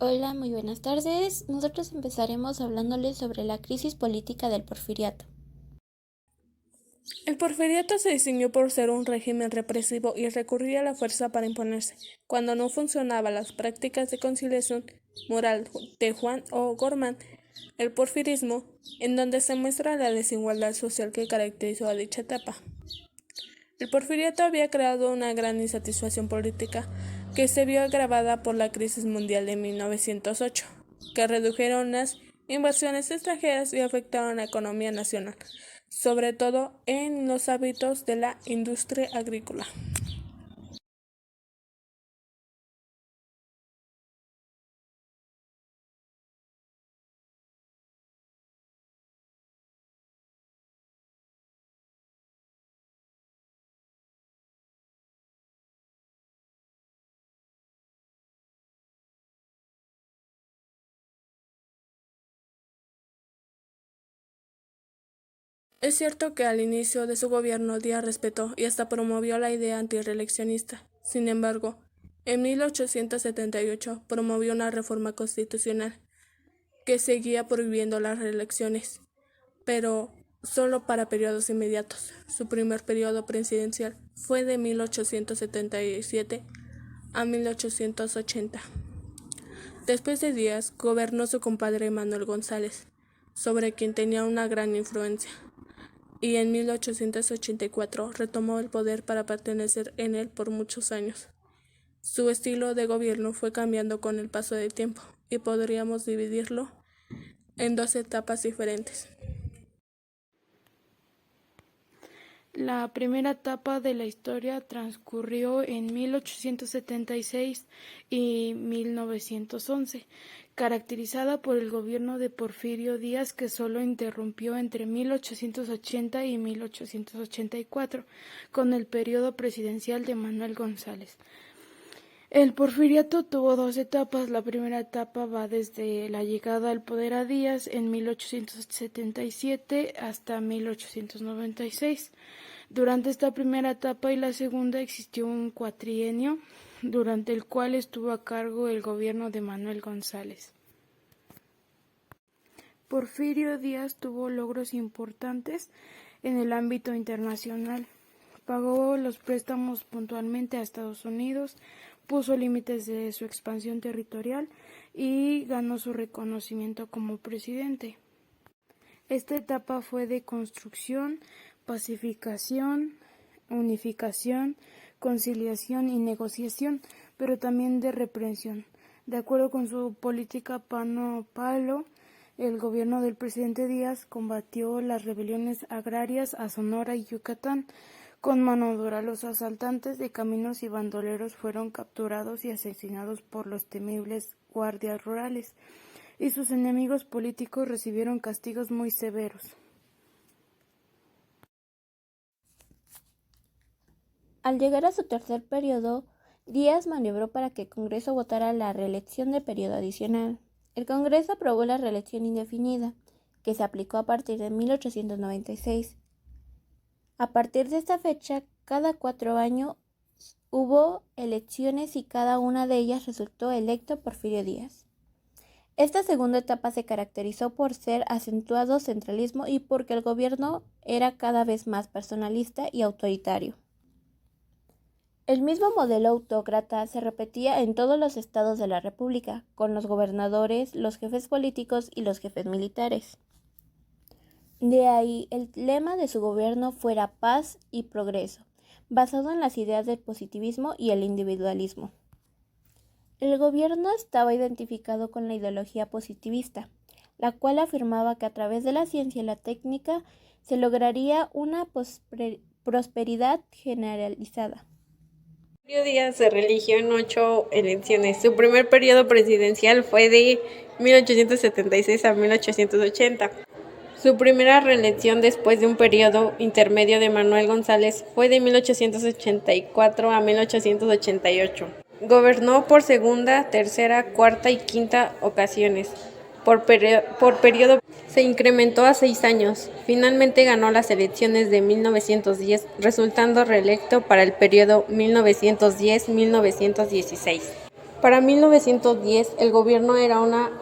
Hola, muy buenas tardes. Nosotros empezaremos hablándoles sobre la crisis política del Porfiriato. El porfiriato se distinguió por ser un régimen represivo y recurrir a la fuerza para imponerse. Cuando no funcionaban las prácticas de conciliación moral de Juan O'Gorman, el porfirismo, en donde se muestra la desigualdad social que caracterizó a dicha etapa. El porfiriato había creado una gran insatisfacción política que se vio agravada por la crisis mundial de 1908, que redujeron las inversiones extranjeras y afectaron la economía nacional, sobre todo en los hábitos de la industria agrícola. Es cierto que al inicio de su gobierno Díaz respetó y hasta promovió la idea antirreeleccionista. Sin embargo, en 1878 promovió una reforma constitucional que seguía prohibiendo las reelecciones, pero solo para periodos inmediatos. Su primer periodo presidencial fue de 1877 a 1880. Después de Díaz, gobernó su compadre Manuel González, sobre quien tenía una gran influencia, y en 1884 retomó el poder para pertenecer en él por muchos años. Su estilo de gobierno fue cambiando con el paso del tiempo, y podríamos dividirlo en dos etapas diferentes. La primera etapa de la historia transcurrió en 1876 y 1911, caracterizada por el gobierno de Porfirio Díaz, que solo interrumpió entre 1880 y 1884 con el periodo presidencial de Manuel González. El porfiriato tuvo dos etapas. La primera etapa va desde la llegada al poder a Díaz en 1877 hasta 1896. Durante esta primera etapa y la segunda existió un cuatrienio, durante el cual estuvo a cargo el gobierno de Manuel González. Porfirio Díaz tuvo logros importantes en el ámbito internacional. Pagó los préstamos puntualmente a Estados Unidos, puso límites de su expansión territorial y ganó su reconocimiento como presidente. Esta etapa fue de construcción, pacificación, unificación, conciliación y negociación, pero también de represión. De acuerdo con su política pano-palo, el gobierno del presidente Díaz combatió las rebeliones agrarias a Sonora y Yucatán con mano dura. Los asaltantes de caminos y bandoleros fueron capturados y asesinados por los temibles guardias rurales, y sus enemigos políticos recibieron castigos muy severos. Al llegar a su tercer periodo, Díaz maniobró para que el Congreso votara la reelección de periodo adicional. El Congreso aprobó la reelección indefinida, que se aplicó a partir de 1896. A partir de esta fecha, cada 4 años hubo elecciones y cada una de ellas resultó electo Porfirio Díaz. Esta segunda etapa se caracterizó por ser acentuado centralismo y porque el gobierno era cada vez más personalista y autoritario. El mismo modelo autócrata se repetía en todos los estados de la República, con los gobernadores, los jefes políticos y los jefes militares. De ahí el lema de su gobierno fuera paz y progreso, basado en las ideas del positivismo y el individualismo. El gobierno estaba identificado con la ideología positivista, la cual afirmaba que a través de la ciencia y la técnica se lograría una prosperidad generalizada. Porfirio Díaz se reeligió en 8 elecciones. Su primer periodo presidencial fue de 1876 a 1880. Su primera reelección después de un periodo intermedio de Manuel González fue de 1884 a 1888. Gobernó por segunda, tercera, cuarta y quinta ocasiones. Por periodo se incrementó a 6 años. Finalmente ganó las elecciones de 1910, resultando reelecto para el periodo 1910-1916. Para 1910, el gobierno era una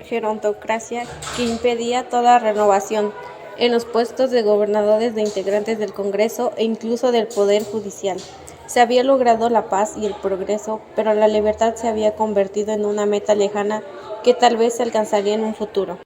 gerontocracia que impedía toda renovación en los puestos de gobernadores, de integrantes del Congreso e incluso del Poder Judicial. Se había logrado la paz y el progreso, pero la libertad se había convertido en una meta lejana que tal vez se alcanzaría en un futuro.